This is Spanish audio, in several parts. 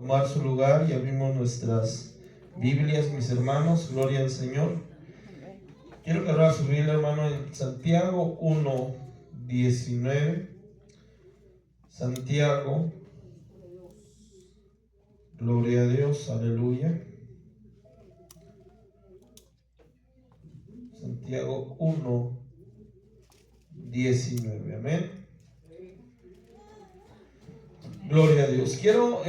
Tomar su lugar y abrimos nuestras Biblias, mis hermanos. Gloria al Señor. Quiero que abra su Biblia, hermano, en Santiago 1:19. Santiago, gloria a Dios, aleluya. Santiago 1:19, amén. Gloria a Dios. Quiero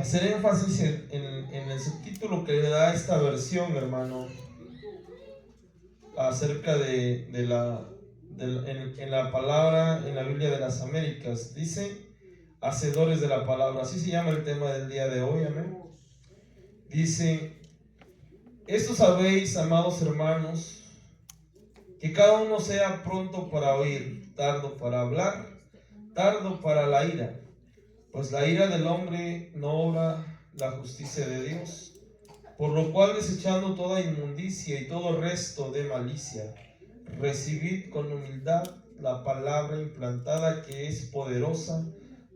hacer énfasis en el subtítulo que le da esta versión, hermano, acerca en la palabra, en la Biblia de las Américas. Dice, hacedores de la palabra. Así se llama el tema del día de hoy, amén. Dice, esto sabéis, amados hermanos, que cada uno sea pronto para oír, tardo para hablar, tardo para la ira. Pues la ira del hombre no obra la justicia de Dios, por lo cual desechando toda inmundicia y todo resto de malicia, recibid con humildad la palabra implantada que es poderosa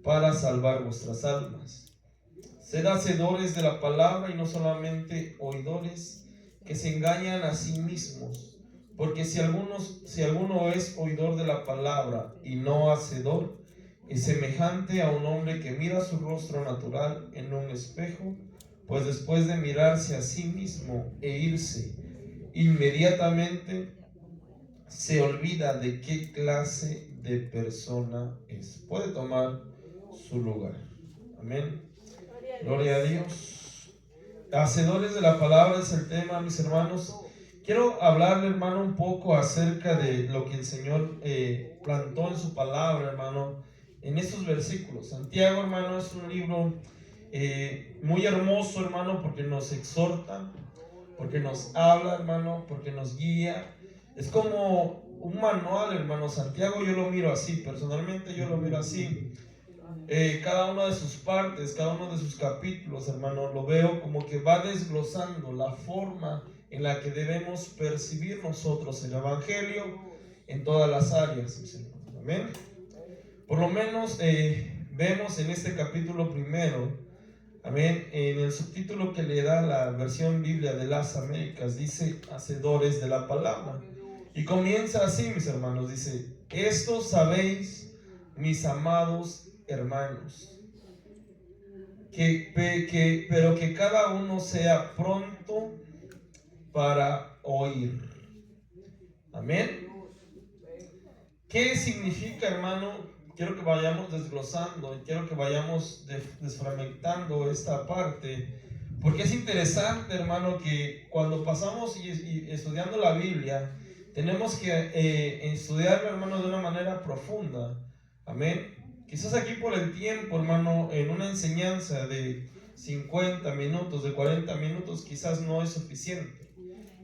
para salvar vuestras almas. Sed hacedores de la palabra y no solamente oidores, que se engañan a sí mismos. Porque si alguno es oidor de la palabra y no hacedor, es semejante a un hombre que mira su rostro natural en un espejo, pues después de mirarse a sí mismo e irse, inmediatamente se olvida de qué clase de persona es. Puede tomar su lugar. Amén. Gloria a Dios. Hacedores de la palabra es el tema, mis hermanos. Quiero hablarle, hermano, un poco acerca de lo que el Señor plantó en su palabra, hermano, en estos versículos. Santiago, hermano, es un libro muy hermoso, hermano, porque nos exhorta, porque nos habla, hermano, porque nos guía. Es como un manual, hermano. Santiago yo lo miro así, personalmente yo lo miro así. Cada una de sus partes, cada uno de sus capítulos, hermano, lo veo como que va desglosando la forma en la que debemos percibir nosotros el Evangelio en todas las áreas, mis hermanos. Amén. Por lo menos vemos en este capítulo primero, amén, en el subtítulo que le da la versión Biblia de las Américas, dice hacedores de la palabra. Y comienza así, mis hermanos, dice, esto sabéis, mis amados hermanos, pero que cada uno sea pronto para oír. Amén. ¿Qué significa, hermano? Quiero que vayamos desglosando y quiero que vayamos desfragmentando esta parte, porque es interesante, hermano, que cuando pasamos y estudiando la Biblia, tenemos que estudiarlo, hermano, de una manera profunda. Amén. Quizás aquí por el tiempo, hermano, en una enseñanza de 50 minutos, de 40 minutos, quizás no es suficiente.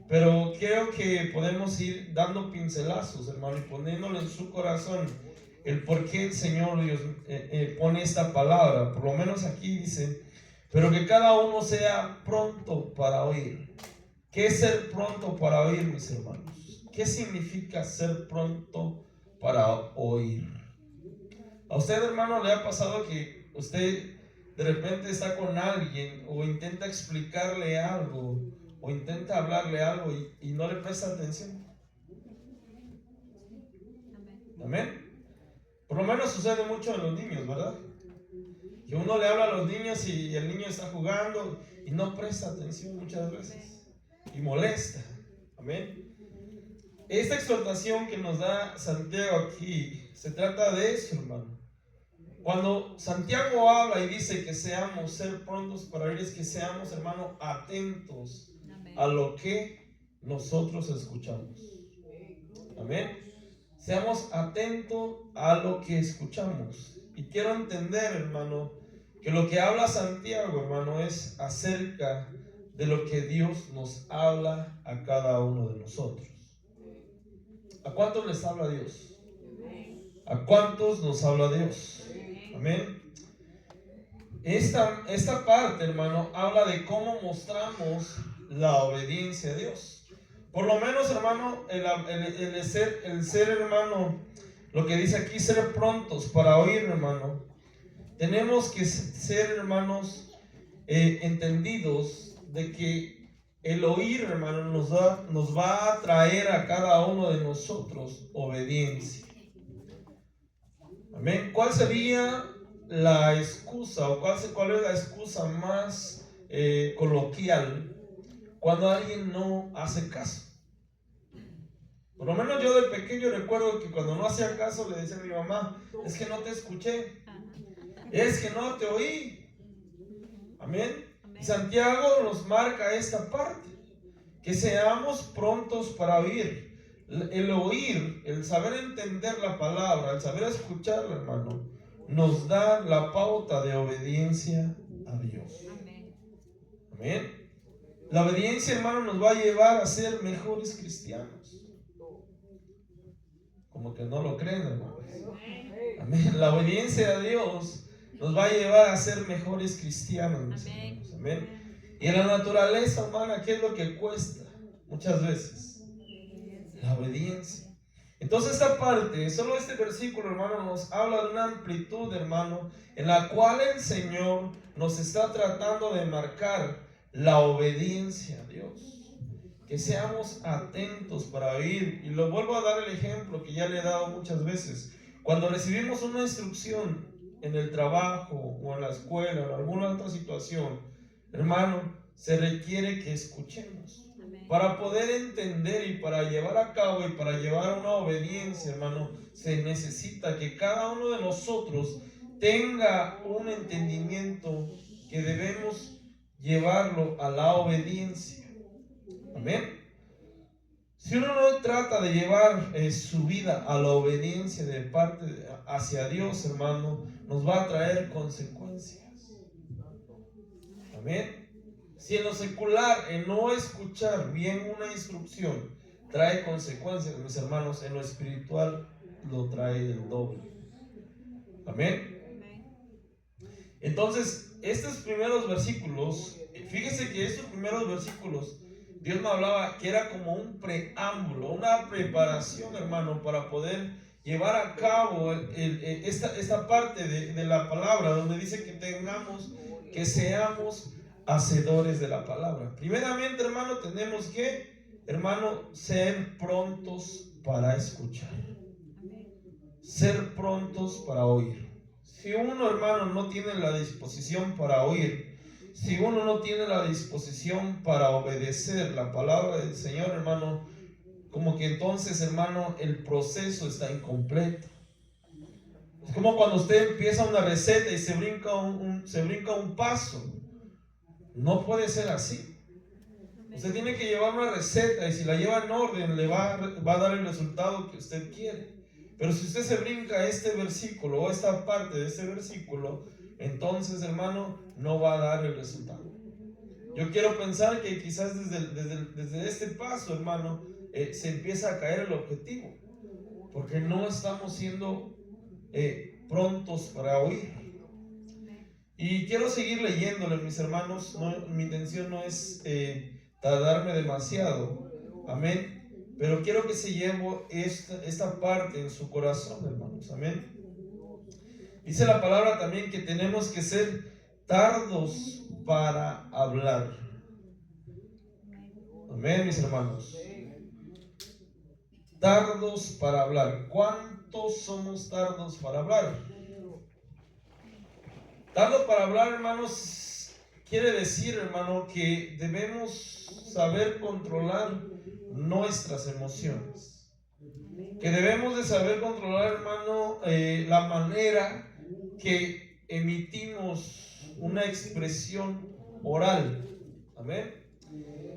Pero creo que podemos ir dando pincelazos, hermano, y poniéndole en su corazón el por qué el Señor Dios pone esta palabra. Por lo menos aquí dice, pero que cada uno sea pronto para oír. ¿Qué es ser pronto para oír, mis hermanos? ¿Qué significa ser pronto para oír? ¿A usted, hermano, le ha pasado que usted de repente está con alguien o intenta explicarle algo o intenta hablarle algo y no le presta atención? Amén. Por lo menos sucede mucho en los niños, ¿verdad? Que uno le habla a los niños y el niño está jugando y no presta atención muchas veces y molesta. Amén. Esta exhortación que nos da Santiago aquí se trata de eso, hermano. Cuando Santiago habla y dice que seamos, ser prontos para oír, es que seamos, hermano, atentos a lo que nosotros escuchamos. Amén. Seamos atentos a lo que escuchamos. Y quiero entender, hermano, que lo que habla Santiago, hermano, es acerca de lo que Dios nos habla a cada uno de nosotros. ¿A cuántos les habla Dios? ¿A cuántos nos habla Dios? Amén. Esta parte, hermano, habla de cómo mostramos la obediencia a Dios. Por lo menos, hermano, el ser, hermano, lo que dice aquí, ser prontos para oír, hermano. Tenemos que ser, hermanos, entendidos de que el oír, hermano, nos va a traer a cada uno de nosotros obediencia. Amén. ¿Cuál sería la excusa o cuál es la excusa más coloquial cuando alguien no hace caso? Por lo menos yo de pequeño recuerdo que cuando no hacía caso le decía a mi mamá: es que no te escuché, es que no te oí. Amén. Y Santiago nos marca esta parte, que seamos prontos para oír. El oír, el saber entender la palabra, el saber escucharla, hermano, nos da la pauta de obediencia a Dios. Amén. La obediencia, hermano, nos va a llevar a ser mejores cristianos. Como que no lo creen, hermano. Amén. La obediencia a Dios nos va a llevar a ser mejores cristianos, mis hermanos. Amén. Y en la naturaleza humana, ¿qué es lo que cuesta? Muchas veces la obediencia. Entonces esta parte, solo este versículo, hermano, nos habla de una amplitud, hermano, en la cual el Señor nos está tratando de marcar la obediencia a Dios. Que seamos atentos para oír. Y lo vuelvo a dar el ejemplo que ya le he dado muchas veces. Cuando recibimos una instrucción en el trabajo o en la escuela o en alguna otra situación, hermano, se requiere que escuchemos. Para poder entender y para llevar a cabo y para llevar una obediencia, hermano, se necesita que cada uno de nosotros tenga un entendimiento que debemos llevarlo a la obediencia. Amén. Si uno no trata de llevar su vida a la obediencia de parte hacia Dios, hermano, nos va a traer consecuencias. Amén. Si en lo secular, en no escuchar bien una instrucción, trae consecuencias, mis hermanos, en lo espiritual lo trae del doble. Amén. Entonces, estos primeros versículos, fíjese que estos primeros versículos, Dios me hablaba que era como un preámbulo, una preparación, hermano, para poder llevar a cabo esta parte de la palabra, donde dice que seamos hacedores de la palabra. Primeramente, hermano, tenemos que, hermano, ser prontos para escuchar, ser prontos para oír. Si uno, hermano, no tiene la disposición para oír, si uno no tiene la disposición para obedecer la palabra del Señor, hermano, como que entonces, hermano, el proceso está incompleto. Es como cuando usted empieza una receta y se brinca un paso. No puede ser así. Usted tiene que llevar una receta y si la lleva en orden le va a dar el resultado que usted quiere. Pero si usted se brinca este versículo o esta parte de este versículo, entonces, hermano, no va a dar el resultado. Yo quiero pensar que quizás desde este paso, hermano, se empieza a caer el objetivo, porque no estamos siendo prontos para oír. Y quiero seguir leyéndole, mis hermanos. Mi intención no es tardarme demasiado. Amén. Pero quiero que se lleve esta parte en su corazón, hermanos. Amén. Dice la palabra también que tenemos que ser tardos para hablar. Amén, mis hermanos. Tardos para hablar. ¿Cuántos somos tardos para hablar? Tardo para hablar, hermanos, quiere decir, hermano, que debemos saber controlar nuestras emociones. Que debemos de saber controlar, hermano, la manera que emitimos una expresión oral. Amén.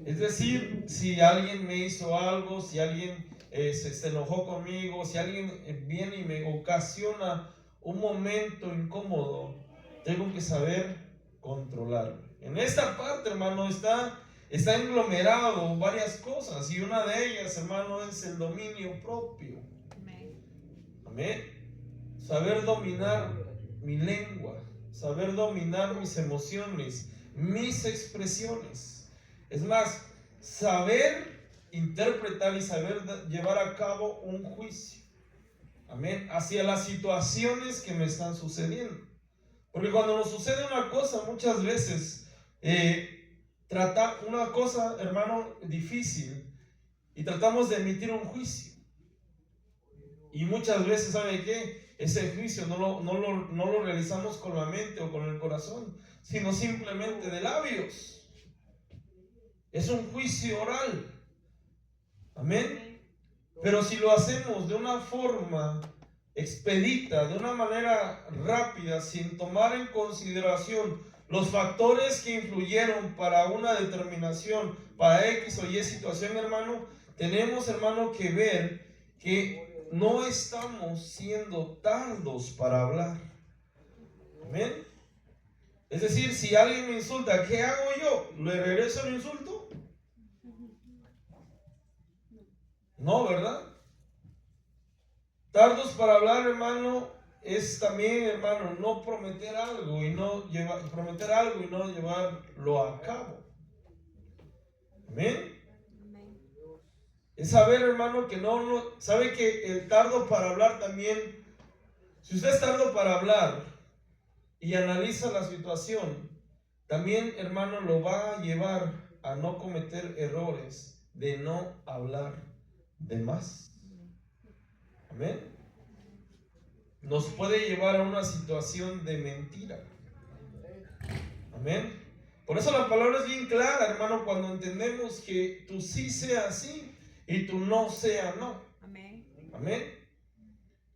Es decir, si alguien me hizo algo, si alguien se enojó conmigo, si alguien viene y me ocasiona un momento incómodo, tengo que saber controlarme. En esta parte, hermano, está englomerado varias cosas, y una de ellas, hermano, es el dominio propio. Amén. Saber dominar mi lengua, saber dominar mis emociones, mis expresiones. Es más, saber interpretar y saber llevar a cabo un juicio. Amén. Hacia las situaciones que me están sucediendo. Porque cuando nos sucede una cosa, muchas veces Trata una cosa, hermano, difícil, y tratamos de emitir un juicio. Y muchas veces, ¿sabe qué? Ese juicio no lo realizamos con la mente o con el corazón, sino simplemente de labios. Es un juicio oral. Amén. Pero si lo hacemos de una forma expedita, de una manera rápida, sin tomar en consideración los factores que influyeron para una determinación, para X o Y situación, hermano, tenemos, hermano, que ver que no estamos siendo tardos para hablar. Amén. Es decir, si alguien me insulta, ¿qué hago yo? ¿Le regreso el insulto? No, ¿verdad? Tardos para hablar, hermano, es también, hermano, no prometer algo y no llevarlo a cabo. Amén. Es saber, hermano, que sabe que el tardo para hablar también, si usted es tardo para hablar y analiza la situación, también, hermano, lo va a llevar a no cometer errores de no hablar de más. Amén. Nos puede llevar a una situación de mentira. Amén. Por eso la palabra es bien clara, hermano, cuando entendemos que tu sí sea sí y tu no sea no. Amén. Amén.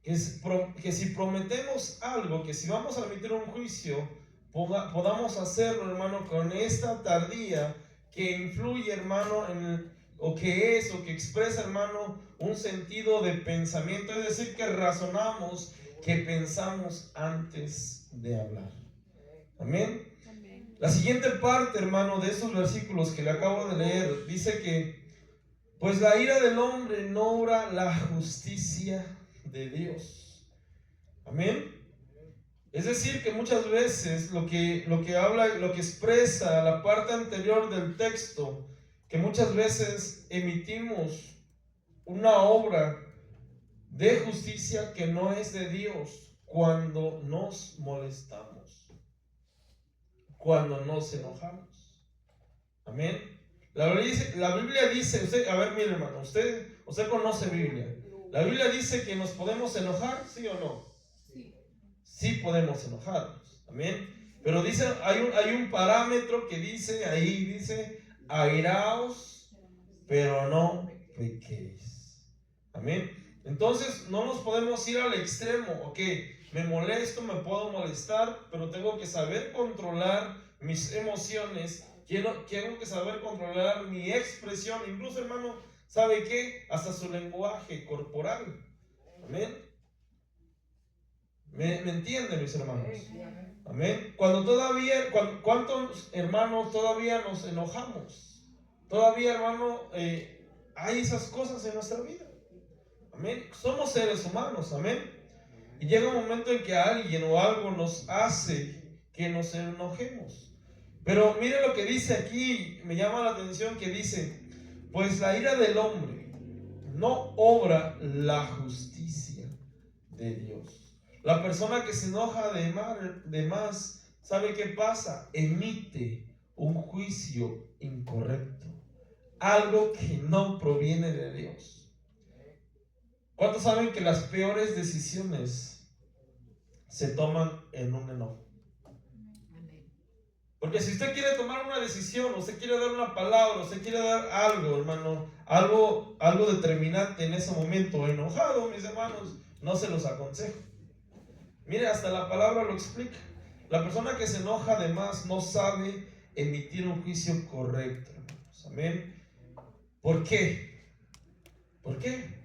Que si prometemos algo, que si vamos a emitir un juicio, podamos hacerlo, hermano, con esta tardía que influye, hermano, o que expresa, hermano, un sentido de pensamiento, es decir, que razonamos, que pensamos antes de hablar. Amén. La siguiente parte, hermano, de esos versículos que le acabo de leer, dice que, pues la ira del hombre no obra la justicia de Dios. Amén. Es decir, que muchas veces lo que expresa la parte anterior del texto, que muchas veces emitimos una obra de justicia que no es de Dios cuando nos molestamos, cuando nos enojamos. Amén. La Biblia dice, usted, a ver, mire, hermano, usted conoce Biblia. La Biblia dice que nos podemos enojar, ¿sí o no? Sí podemos enojarnos. Amén. Pero dice, hay un parámetro que dice, ahí dice, airaos, pero no pequéis. Amén. Entonces no nos podemos ir al extremo. Ok, me molesto, me puedo molestar, pero tengo que saber controlar mis emociones. Quiero que saber controlar mi expresión. Incluso, hermano, ¿sabe qué? Hasta su lenguaje corporal. Amén. ¿Me entienden, mis hermanos? Amén. ¿Cuántos hermanos todavía nos enojamos? Todavía, hermano, hay esas cosas en nuestra vida. Amén. Somos seres humanos. Amén. Y llega un momento en que alguien o algo nos hace que nos enojemos. Pero mire lo que dice aquí, me llama la atención que dice, pues la ira del hombre no obra la justicia de Dios. La persona que se enoja de más, ¿sabe qué pasa? Emite un juicio incorrecto, algo que no proviene de Dios. ¿Cuántos saben que las peores decisiones se toman en un enojo? Porque si usted quiere tomar una decisión, usted quiere dar una palabra, usted quiere dar algo, hermano, algo determinante en ese momento, enojado, mis hermanos, no se los aconsejo. Mire, hasta la palabra lo explica. La persona que se enoja de más no sabe emitir un juicio correcto, hermanos. Amén. ¿Por qué? ¿Por qué?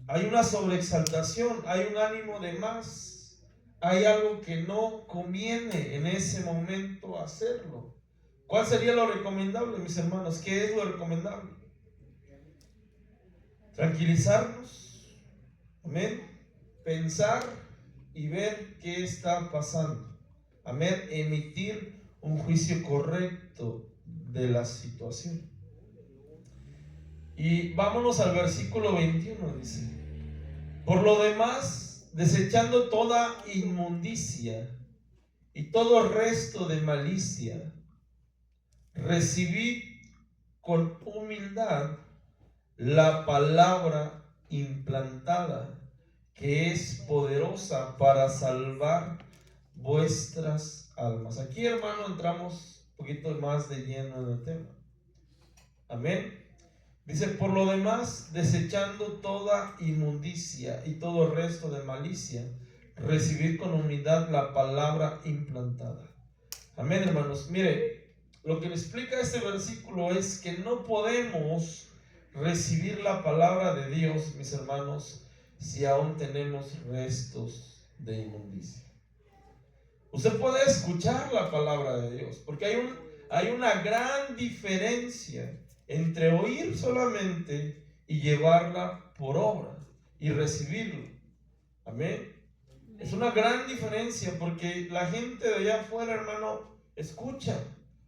Hay una sobreexaltación, hay un ánimo de más, hay algo que no conviene en ese momento hacerlo. ¿Cuál sería lo recomendable, mis hermanos? ¿Qué es lo recomendable? Tranquilizarnos. Amén. Pensar y ver qué está pasando. Amén. Emitir un juicio correcto de la situación. Y vámonos al versículo 21, dice: por lo demás, desechando toda inmundicia y todo resto de malicia. Recibid con humildad la palabra implantada, que es poderosa para salvar vuestras almas. Aquí, hermano, entramos un poquito más de lleno en el tema. Amén. Dice, por lo demás, desechando toda inmundicia y todo resto de malicia, recibid con humildad la palabra implantada. Amén, hermanos. Mire, lo que le explica este versículo es que no podemos recibir la palabra de Dios, mis hermanos, si aún tenemos restos de inmundicia. Usted puede escuchar la palabra de Dios, porque hay una gran diferencia entre oír solamente y llevarla por obra y recibirlo. Amén. Es una gran diferencia, porque la gente de allá afuera, hermano, escucha,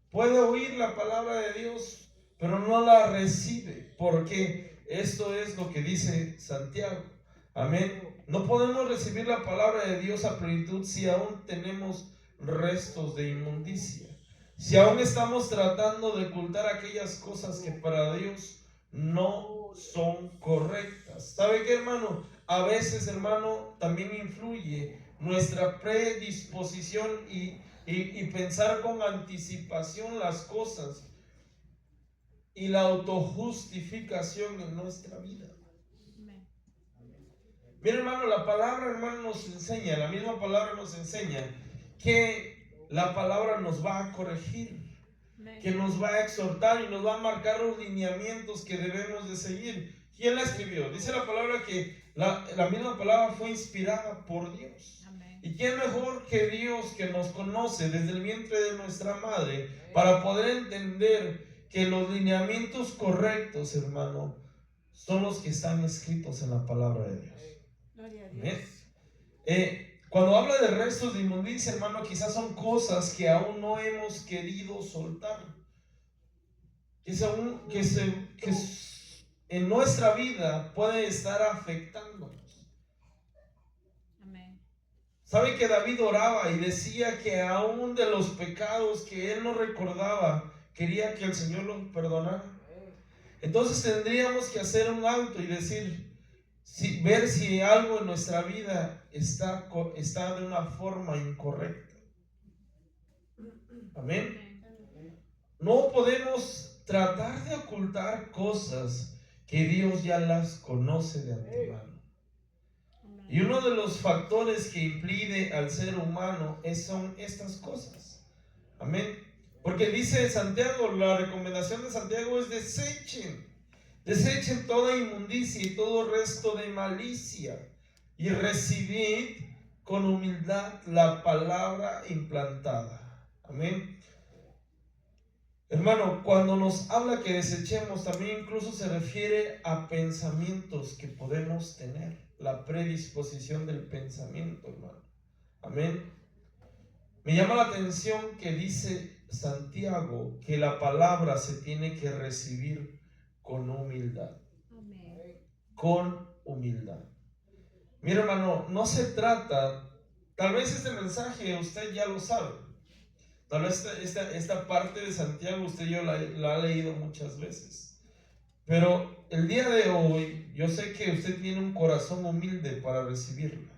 puede oír la palabra de Dios, pero no la recibe, porque esto es lo que dice Santiago. Amén. No podemos recibir la palabra de Dios a plenitud si aún tenemos restos de inmundicia, si aún estamos tratando de ocultar aquellas cosas que para Dios no son correctas. ¿Sabe qué, hermano? A veces, hermano, también influye nuestra predisposición y pensar con anticipación las cosas y la autojustificación en nuestra vida. Mira, hermano, la palabra, hermano, nos enseña, la misma palabra nos enseña que la palabra nos va a corregir, que nos va a exhortar y nos va a marcar los lineamientos que debemos de seguir. ¿Quién la escribió? Dice la palabra que la misma palabra fue inspirada por Dios. Amén. ¿Y quién mejor que Dios, que nos conoce desde el vientre de nuestra madre, para poder entender que los lineamientos correctos, hermano, son los que están escritos en la palabra de Dios? Gloria a Dios. Cuando habla de restos de inmundicia, hermano, quizás son cosas que aún no hemos querido soltar, que en nuestra vida puede estar afectándonos. Amén. ¿Sabe que David oraba y decía que aún de los pecados que él no recordaba, quería que el Señor los perdonara? Entonces tendríamos que hacer un alto y decir, ver si algo en nuestra vida está de una forma incorrecta. Amén. No podemos tratar de ocultar cosas que Dios ya las conoce de antemano. Y uno de los factores que impide al ser humano son estas cosas. Amén. Porque dice Santiago, la recomendación de Santiago es desechen toda inmundicia y todo resto de malicia, y recibid con humildad la palabra implantada. Amén. Hermano, cuando nos habla que desechemos, también incluso se refiere a pensamientos que podemos tener, la predisposición del pensamiento, hermano. Amén. Me llama la atención que dice Santiago que la palabra se tiene que recibir con humildad. Amén. Con humildad. Mira, hermano, no se trata, tal vez este mensaje usted ya lo sabe. Tal vez esta parte de Santiago usted ya la ha leído muchas veces. Pero el día de hoy, yo sé que usted tiene un corazón humilde para recibirla.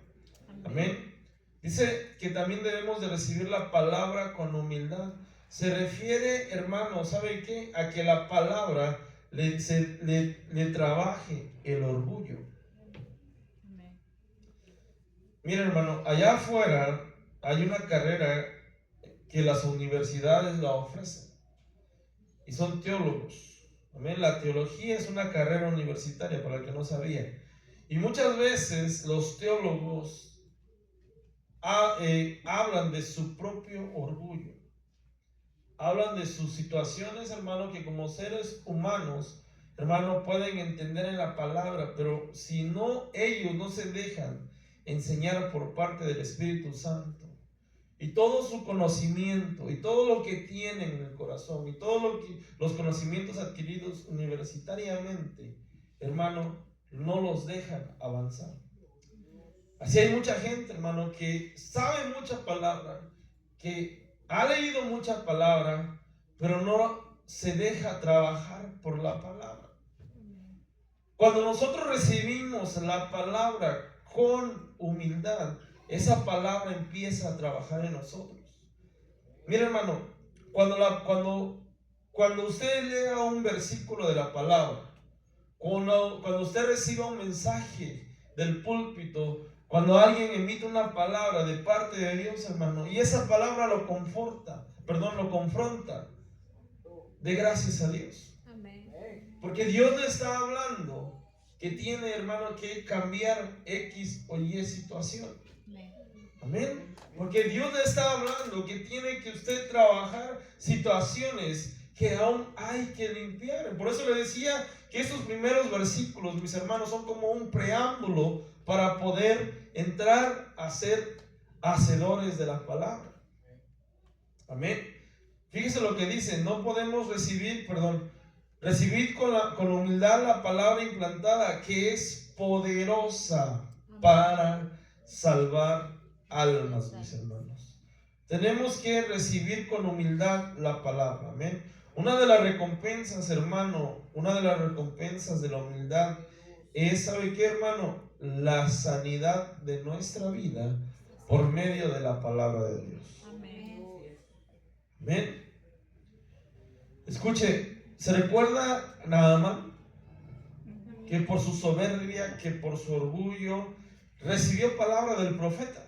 Amén. Dice que también debemos de recibir la palabra con humildad. Se refiere, hermano, ¿sabe qué? A que la palabra le trabaje el orgullo. Amén. Mira, hermano, allá afuera hay una carrera que las universidades la ofrecen y son teólogos. Amén. La teología es una carrera universitaria, para el que no sabía, y muchas veces los teólogos hablan de su propio orgullo, hablan de sus situaciones, hermano, que como seres humanos, hermano, pueden entender en la palabra, pero si no, ellos no se dejan enseñar por parte del Espíritu Santo, y todo su conocimiento y todo lo que tienen en el corazón y todos los conocimientos adquiridos universitariamente, hermano, no los dejan avanzar. Así hay mucha gente, hermano, que sabe mucha palabra, que ha leído mucha palabra, pero no se deja trabajar por la palabra. Cuando nosotros recibimos la palabra con humildad, esa palabra empieza a trabajar en nosotros. Mira, hermano, cuando usted lea un versículo de la palabra, cuando usted reciba un mensaje del púlpito, cuando alguien emite una palabra de parte de Dios, hermano, y esa palabra lo confronta, de gracias a Dios. Porque Dios le está hablando que tiene, hermano, que cambiar X o Y situación. Amén. Porque Dios le está hablando que tiene que usted trabajar situaciones que aún hay que limpiar. Por eso le decía que estos primeros versículos, mis hermanos, son como un preámbulo para poder entrar a ser hacedores de la palabra. Amén. Fíjese lo que dice: no podemos recibir con humildad la palabra implantada, que es poderosa para salvar almas, mis hermanos. Tenemos que recibir con humildad la palabra. Amén. Una de las recompensas, hermano, una de las recompensas de la humildad es, ¿sabe qué, hermano? La sanidad de nuestra vida por medio de la palabra de Dios. Amén. Escuche, ¿se recuerda Naamán? Que por su soberbia, que por su orgullo, recibió palabra del profeta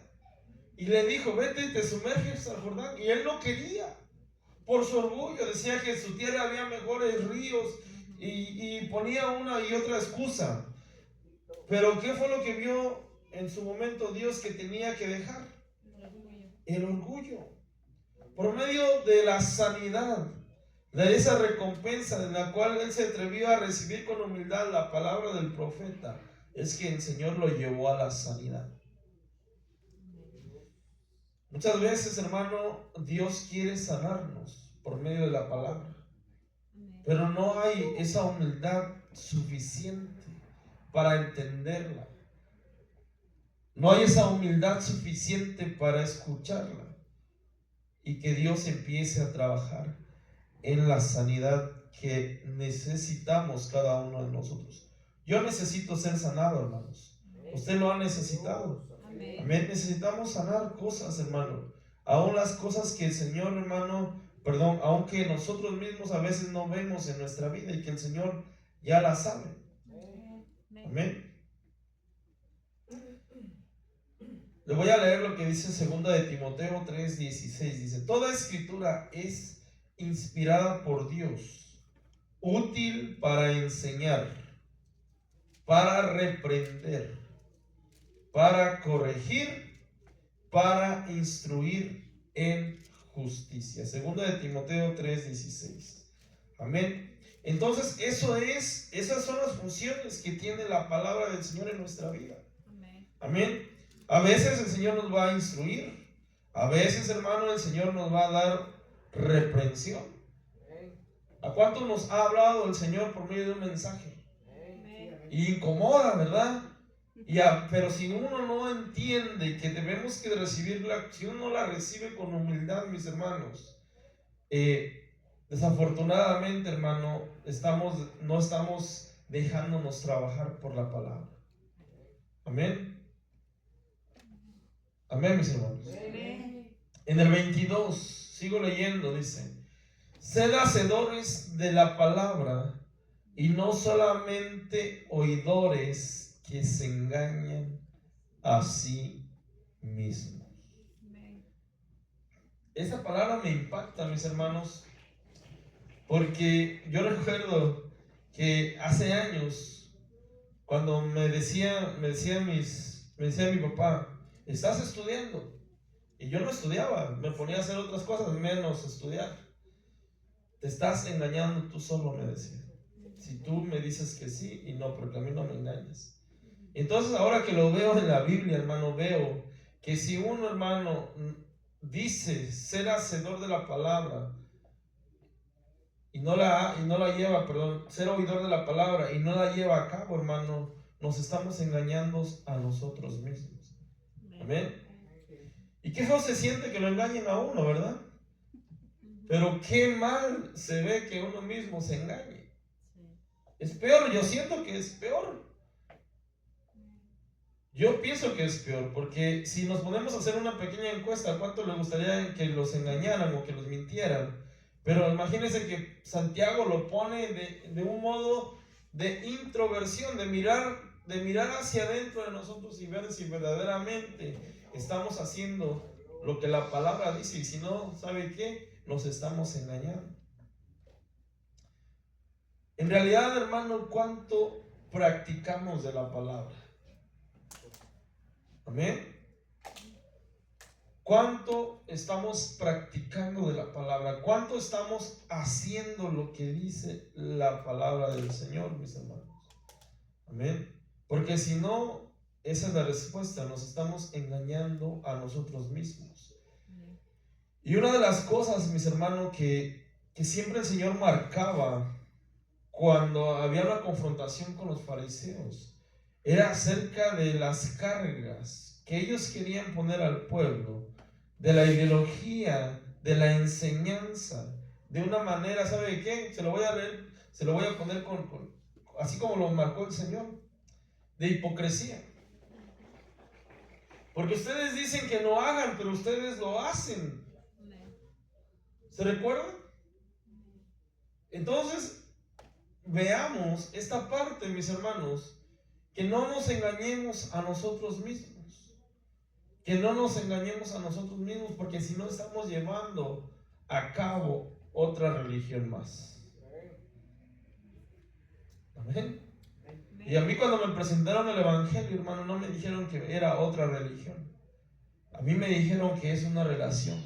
y le dijo: vete y te sumerges al Jordán. Y él no quería, por su orgullo. Decía que en su tierra había mejores ríos y ponía una y otra excusa. Pero ¿qué fue lo que vio en su momento Dios que tenía que dejar? El orgullo. Por medio de la sanidad, de esa recompensa en la cual él se atrevió a recibir con humildad la palabra del profeta, es que el Señor lo llevó a la sanidad. Muchas veces, hermano, Dios quiere sanarnos por medio de la palabra, pero no hay esa humildad suficiente para entenderla. No hay esa humildad suficiente para escucharla y que Dios empiece a trabajar en la sanidad que necesitamos cada uno de nosotros. Yo necesito ser sanado, hermanos. Usted lo ha necesitado. Amén. Necesitamos sanar cosas, hermano. Aún las cosas que el Señor, hermano, aunque nosotros mismos a veces no vemos en nuestra vida y que el Señor ya las sabe. Amén. Le voy a leer lo que dice 2 de Timoteo 3:16. Dice: toda escritura es inspirada por Dios, útil para enseñar, para reprender, para corregir, para instruir en justicia. 2 de Timoteo 3:16. Amén. Entonces esas son las funciones que tiene la palabra del Señor en nuestra vida. Amén. A veces el Señor nos va a instruir. A veces, hermano, el Señor nos va a dar reprensión. ¿A cuánto nos ha hablado el Señor por medio de un mensaje? Y incomoda, ¿verdad? Pero si uno no entiende que debemos que recibirla, si uno no la recibe con humildad, mis hermanos, desafortunadamente, hermano, no estamos dejándonos trabajar por la palabra. Amén. Amén, mis hermanos. Amén. En el 22, sigo leyendo, dice: sed hacedores de la palabra y no solamente oidores que se engañan a sí mismos. Esta palabra me impacta, mis hermanos, porque yo recuerdo que hace años, cuando me decía mi papá: ¿estás estudiando? Y yo no estudiaba, me ponía a hacer otras cosas menos estudiar. Te estás engañando tú solo, me decía. Si tú me dices que sí y no, porque a mí no me engañas. Entonces, ahora que lo veo en la Biblia, hermano, veo que si uno, hermano, dice ser hacedor de la palabra y no la lleva, ser oidor de la palabra y no la lleva a cabo, hermano, nos estamos engañando a nosotros mismos. Amén. Y qué feo se siente que lo engañen a uno, ¿verdad? Pero qué mal se ve que uno mismo se engañe. Es peor, yo siento que es peor. Yo pienso que es peor, porque si nos ponemos a hacer una pequeña encuesta, ¿cuánto les gustaría que los engañaran o que los mintieran? Pero imagínense que Santiago lo pone de un modo de introversión, de mirar hacia adentro de nosotros y ver si verdaderamente estamos haciendo lo que la palabra dice, y si no, ¿sabe qué? Nos estamos engañando. En realidad, hermano, ¿cuánto practicamos de la palabra? Amén. ¿Cuánto estamos practicando de la palabra? ¿Cuánto estamos haciendo lo que dice la palabra del Señor, mis hermanos? Amén. Porque si no, esa es la respuesta. Nos estamos engañando a nosotros mismos. Y una de las cosas, mis hermanos, que siempre el Señor marcaba cuando había una confrontación con los fariseos, era acerca de las cargas que ellos querían poner al pueblo, de la ideología, de la enseñanza, de una manera, ¿sabe qué? Se lo voy a leer, se lo voy a poner así como lo marcó el Señor, de hipocresía. Porque ustedes dicen que no hagan, pero ustedes lo hacen. ¿Se recuerdan? Entonces, veamos esta parte, mis hermanos, que no nos engañemos a nosotros mismos. Que no nos engañemos a nosotros mismos, porque si no estamos llevando a cabo otra religión más. Amén. Y a mí cuando me presentaron el Evangelio, hermano, no me dijeron que era otra religión. A mí me dijeron que es una relación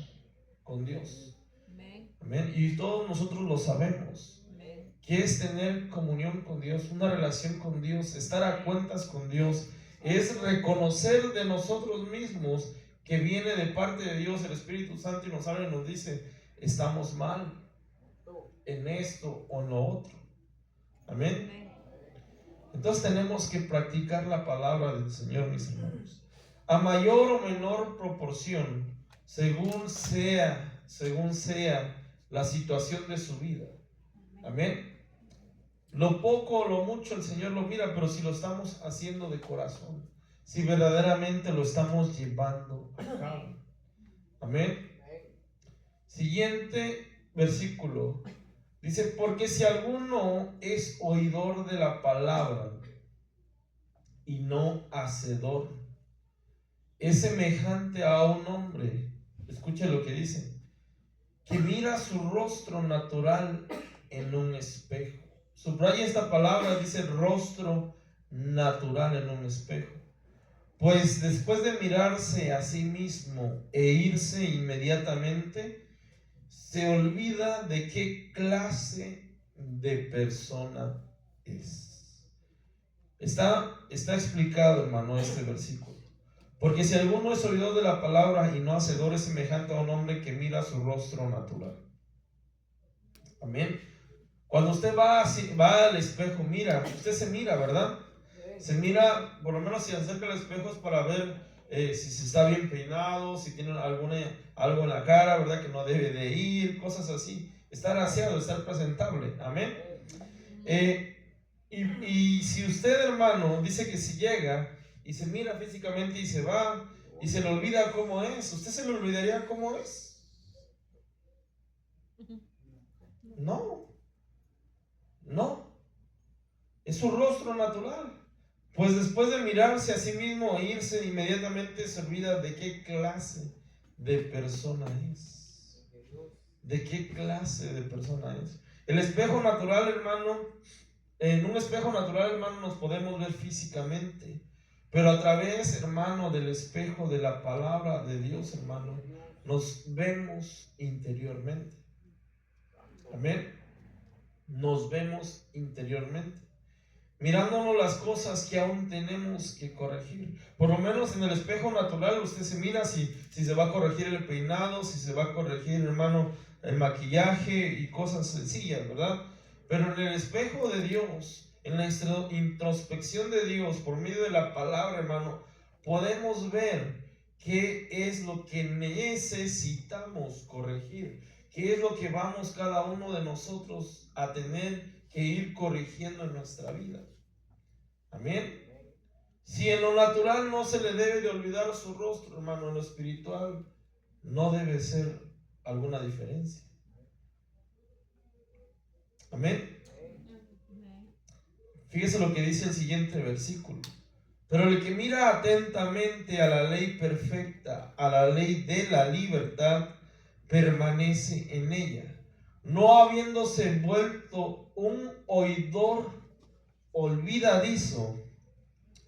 con Dios. Amén. Y todos nosotros lo sabemos. Que es tener comunión con Dios, una relación con Dios, estar a cuentas con Dios. Es reconocer de nosotros mismos que viene de parte de Dios el Espíritu Santo y nos habla y nos dice, estamos mal en esto o en lo otro. Amén. Entonces tenemos que practicar la palabra del Señor, mis hermanos, a mayor o menor proporción, según sea la situación de su vida. Amén. Lo poco o lo mucho el Señor lo mira, pero si lo estamos haciendo de corazón, si verdaderamente lo estamos llevando a cabo. Amén. Siguiente versículo. Dice, porque si alguno es oidor de la palabra y no hacedor, es semejante a un hombre, escuche lo que dice, que mira su rostro natural en un espejo. Subraya esta palabra, dice rostro natural en un espejo. Pues después de mirarse a sí mismo e irse inmediatamente, se olvida de qué clase de persona es. Está explicado, hermano, este versículo. Porque si alguno es oidor de la palabra y no hacedor, es semejante a un hombre que mira su rostro natural. Amén. Cuando usted va al espejo, mira, usted se mira, ¿verdad? Se mira, por lo menos si acerca al espejo es para ver si se está bien peinado, si tiene algo en la cara, ¿verdad? Que no debe de ir, cosas así. Estar aseado, estar presentable, amén. Y si usted, hermano, dice que si llega y se mira físicamente y se va y se le olvida cómo es, ¿usted se le olvidaría cómo es? No, es su rostro natural. Pues después de mirarse a sí mismo e irse, inmediatamente se olvida de qué clase de persona es. ¿De qué clase de persona es? El espejo natural, hermano, en un espejo natural, hermano, nos podemos ver físicamente, pero a través, hermano, del espejo de la palabra de Dios, hermano, nos vemos interiormente. Amén. Nos vemos interiormente, mirándonos las cosas que aún tenemos que corregir. Por lo menos en el espejo natural usted se mira si se va a corregir el peinado, si se va a corregir, hermano, el maquillaje y cosas sencillas, ¿verdad? Pero en el espejo de Dios, en la introspección de Dios, por medio de la palabra, hermano, podemos ver qué es lo que necesitamos corregir, qué es lo que vamos cada uno de nosotros a tener que ir corrigiendo en nuestra vida. Amén. Si en lo natural no se le debe de olvidar su rostro, hermano, en lo espiritual no debe ser alguna diferencia. Amén. Fíjese lo que dice el siguiente versículo. Pero el que mira atentamente a la ley perfecta, a la ley de la libertad, permanece en ella, no habiéndose vuelto un oidor olvidadizo,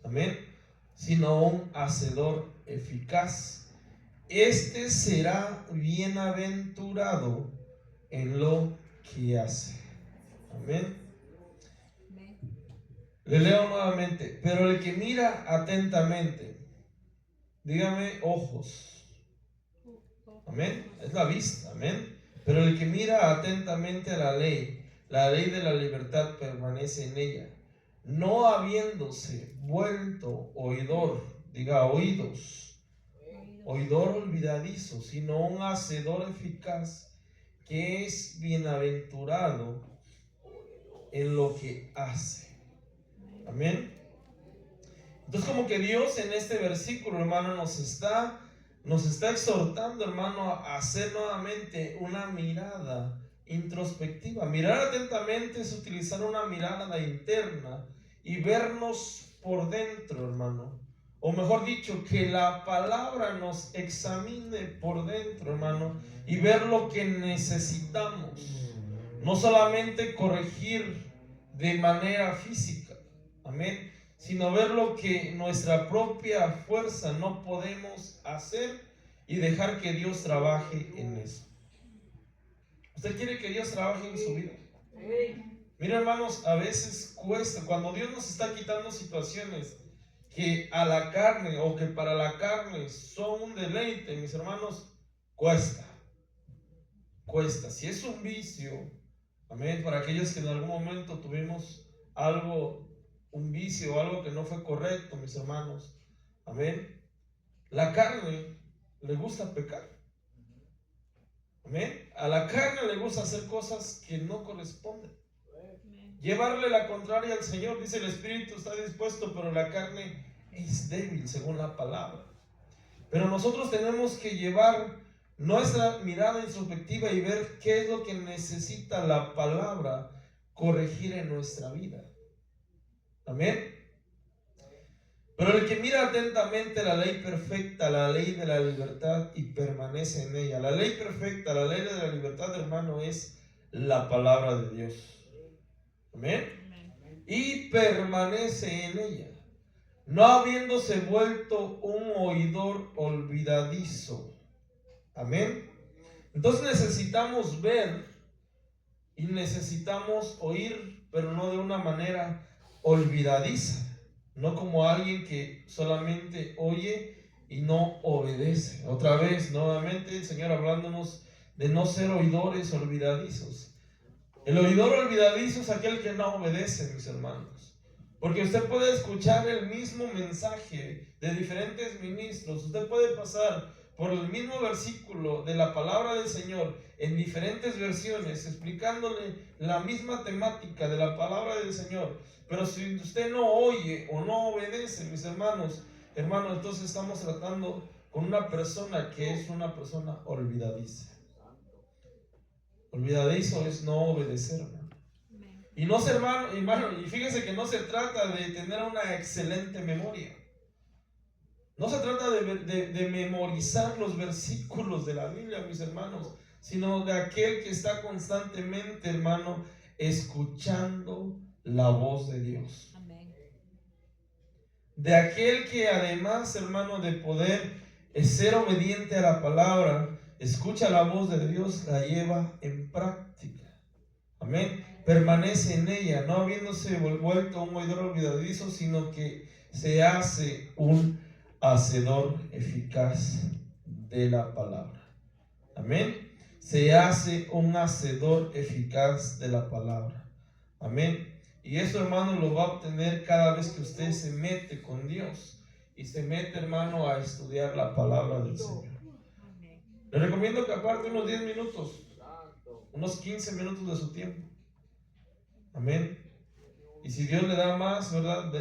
amén, sino un hacedor eficaz. Este será bienaventurado en lo que hace. Amén. Le leo nuevamente. Pero el que mira atentamente, dígame ojos. Amén. Es la vista. Amén. Pero el que mira atentamente a la ley de la libertad, permanece en ella, no habiéndose vuelto oidor, diga oídos, oidor olvidadizo, sino un hacedor eficaz, que es bienaventurado en lo que hace. Amén. Entonces, como que Dios en este versículo, hermano, nos está exhortando, hermano, a hacer nuevamente una mirada introspectiva. Mirar atentamente es utilizar una mirada interna y vernos por dentro, hermano. O mejor dicho, que la palabra nos examine por dentro, hermano, y ver lo que necesitamos. No solamente corregir de manera física, amén, sino ver lo que nuestra propia fuerza no podemos hacer y dejar que Dios trabaje en eso. ¿Usted quiere que Dios trabaje en su vida? Mira, hermanos, a veces cuesta, cuando Dios nos está quitando situaciones que a la carne o que para la carne son un deleite, mis hermanos, cuesta. Si es un vicio, amén, para aquellos que en algún momento tuvimos algo, un vicio, algo que no fue correcto, mis hermanos, amén, la carne le gusta pecar, amén, a la carne le gusta hacer cosas que no corresponden, llevarle la contraria al Señor. Dice: el espíritu está dispuesto, pero la carne es débil, según la palabra. Pero nosotros tenemos que llevar nuestra mirada introspectiva y ver qué es lo que necesita la palabra corregir en nuestra vida. Amén. Pero el que mira atentamente la ley perfecta, la ley de la libertad, y permanece en ella. La ley perfecta, la ley de la libertad, hermano, es la palabra de Dios. Amén. Y permanece en ella, no habiéndose vuelto un oidor olvidadizo. Amén. Entonces necesitamos ver y necesitamos oír, pero no de una manera olvidadiza, no como alguien que solamente oye y no obedece. Otra vez, nuevamente, el Señor hablándonos de no ser oidores olvidadizos. El oidor olvidadizo es aquel que no obedece, mis hermanos. Porque usted puede escuchar el mismo mensaje de diferentes ministros, usted puede pasar por el mismo versículo de la palabra del Señor en diferentes versiones, explicándole la misma temática de la palabra del Señor, pero si usted no oye o no obedece, mis hermanos, entonces estamos tratando con una persona que es una persona olvidadiza. Olvidadizo es no obedecer, hermano. Y no ser, hermano, y fíjense que no se trata de tener una excelente memoria. No se trata de memorizar los versículos de la Biblia, mis hermanos, sino de aquel que está constantemente, hermano, escuchando la voz de Dios. Amén. De aquel que además, hermano, de poder ser obediente a la palabra, escucha la voz de Dios, la lleva en práctica. Amén. Permanece en ella, no habiéndose vuelto un oidor olvidadizo, sino que se hace un hacedor eficaz de la palabra. Amén. Se hace un hacedor eficaz de la palabra. Amén. Y eso, hermano, lo va a obtener cada vez que usted se mete con Dios y se mete, hermano, a estudiar la palabra del Señor. Le recomiendo que aparte unos 10 minutos, unos 15 minutos de su tiempo. Amén. Y si Dios le da más, ¿verdad?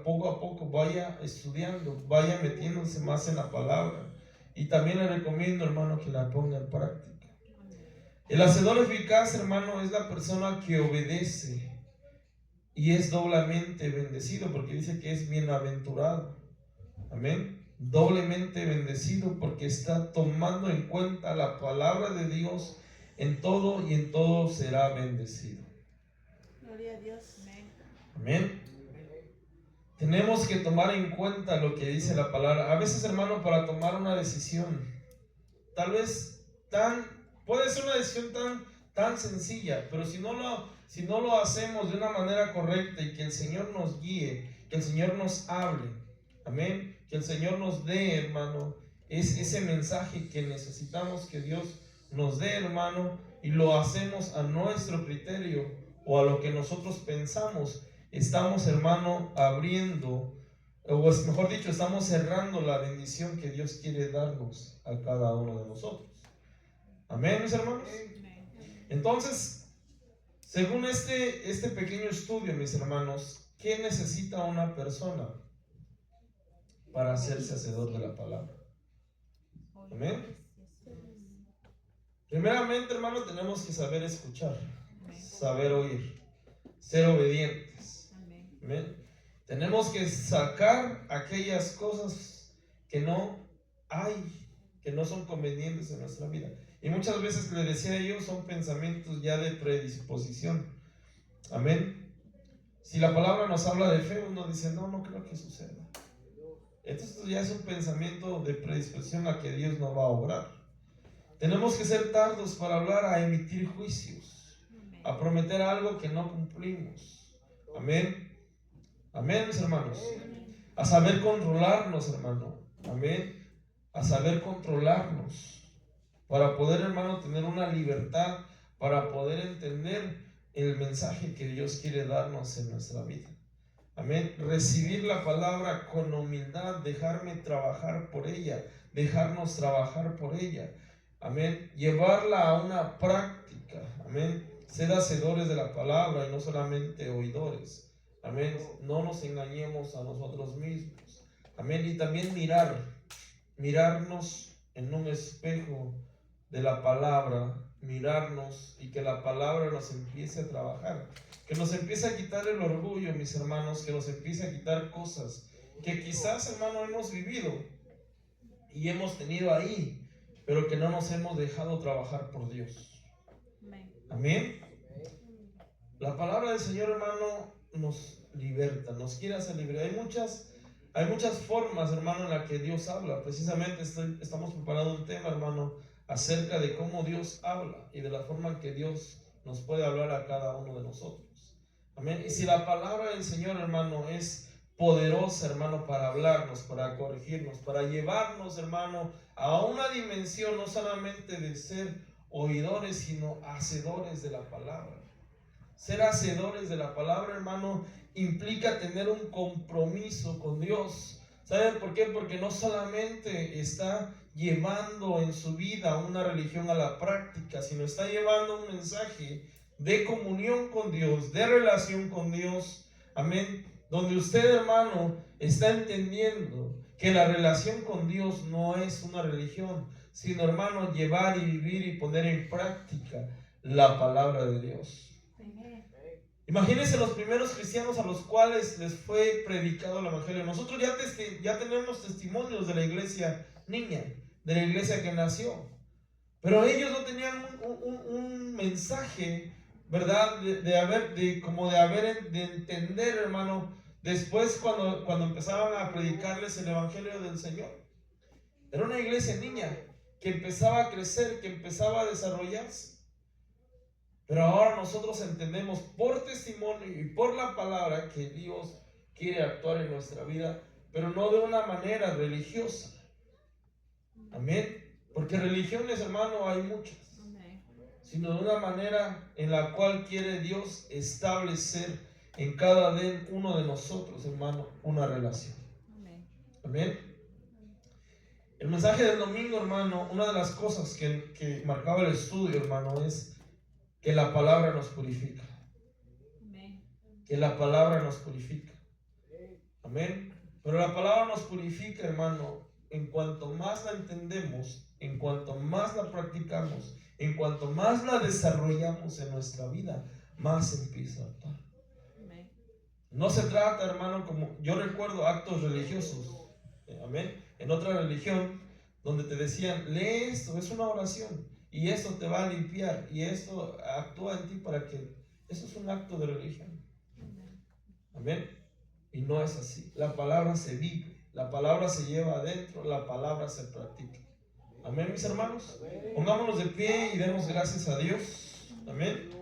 Poco a poco vaya estudiando, vaya metiéndose más en la palabra. Y también le recomiendo, hermano, que la ponga en práctica. El hacedor eficaz, hermano, es la persona que obedece y es doblemente bendecido, porque dice que es bienaventurado. Amén. Doblemente bendecido porque está tomando en cuenta la palabra de Dios en todo, y en todo será bendecido. Gloria a Dios. Amén. Tenemos que tomar en cuenta lo que dice la palabra. A veces, hermano, para tomar una decisión, tal vez puede ser una decisión tan sencilla, pero si no lo hacemos de una manera correcta y que el Señor nos guíe, que el Señor nos hable, amén, que el Señor nos dé, hermano, es ese mensaje que necesitamos que Dios nos dé, hermano, y lo hacemos a nuestro criterio o a lo que nosotros pensamos, estamos, hermano, abriendo, o mejor dicho, estamos cerrando la bendición que Dios quiere darnos a cada uno de nosotros. Amén, mis hermanos. Entonces, según este pequeño estudio, mis hermanos, ¿qué necesita una persona para hacerse hacedor de la palabra? Amén. Primeramente, hermano, tenemos que saber escuchar, saber oír, ser obedientes. Amén. Tenemos que sacar aquellas cosas que no son convenientes en nuestra vida. Y muchas veces, le decía yo, son pensamientos ya de predisposición. Amén. Si la palabra nos habla de fe, uno dice, no creo que suceda. Entonces ya es un pensamiento de predisposición a que Dios no va a obrar. Tenemos que ser tardos para hablar, a emitir juicios, a prometer algo que no cumplimos. Amén. Amén, mis hermanos. A saber controlarnos, hermano. Amén. A saber controlarnos para poder, hermano, tener una libertad, para poder entender el mensaje que Dios quiere darnos en nuestra vida. Amén. Recibir la palabra con humildad, dejarme trabajar por ella, dejarnos trabajar por ella. Amén. Llevarla a una práctica. Amén. Ser hacedores de la palabra y no solamente oidores. Amén. No nos engañemos a nosotros mismos. Amén. Y también mirarnos en un espejo de la palabra, mirarnos y que la palabra nos empiece a trabajar, que nos empiece a quitar el orgullo, mis hermanos, que nos empiece a quitar cosas que quizás, hermano, hemos vivido y hemos tenido ahí, pero que no nos hemos dejado trabajar por Dios. Amén. La palabra del Señor, hermano, nos liberta, nos quiere hacer libre. Hay muchas formas, hermano, en las que Dios habla. Precisamente estamos preparando un tema, hermano, acerca de cómo Dios habla y de la forma en que Dios nos puede hablar a cada uno de nosotros. Amén. Y si la palabra del Señor, hermano, es poderosa, hermano, para hablarnos, para corregirnos, para llevarnos, hermano, a una dimensión no solamente de ser oidores, sino hacedores de la palabra. Ser hacedores de la palabra, hermano, implica tener un compromiso con Dios. ¿Saben por qué? Porque no solamente está llevando en su vida una religión a la práctica, sino está llevando un mensaje de comunión con Dios, de relación con Dios. Amén. Donde usted, hermano, está entendiendo que la relación con Dios no es una religión, sino, hermano, llevar y vivir y poner en práctica la palabra de Dios. Imagínense los primeros cristianos a los cuales les fue predicado el evangelio. Nosotros ya tenemos testimonios de la iglesia niña, de la iglesia que nació, pero ellos no tenían un mensaje, ¿verdad? De entender, hermano, después cuando empezaban a predicarles el evangelio del Señor. Era una iglesia niña que empezaba a crecer, que empezaba a desarrollarse. Pero ahora nosotros entendemos por testimonio y por la palabra que Dios quiere actuar en nuestra vida, pero no de una manera religiosa. Amén. Porque religiones, hermano, hay muchas, sino de una manera en la cual quiere Dios establecer en cada uno de nosotros, hermano, una relación. Amén. El mensaje del domingo, hermano, una de las cosas que marcaba el estudio, hermano, es que la palabra nos purifica. Amén. Que la palabra nos purifica. Amén. Pero la palabra nos purifica, hermano, en cuanto más la entendemos, en cuanto más la practicamos, en cuanto más la desarrollamos en nuestra vida, más empieza a actuar. Amén. No se trata, hermano, como yo recuerdo actos religiosos, amén, en otra religión donde te decían, lee esto, es una oración y esto te va a limpiar y esto actúa en ti para que, eso es un acto de religión. Amén. Y no es así. La palabra se vive, la palabra se lleva adentro, la palabra se practica. Amén, mis hermanos. Pongámonos de pie y demos gracias a Dios. Amén.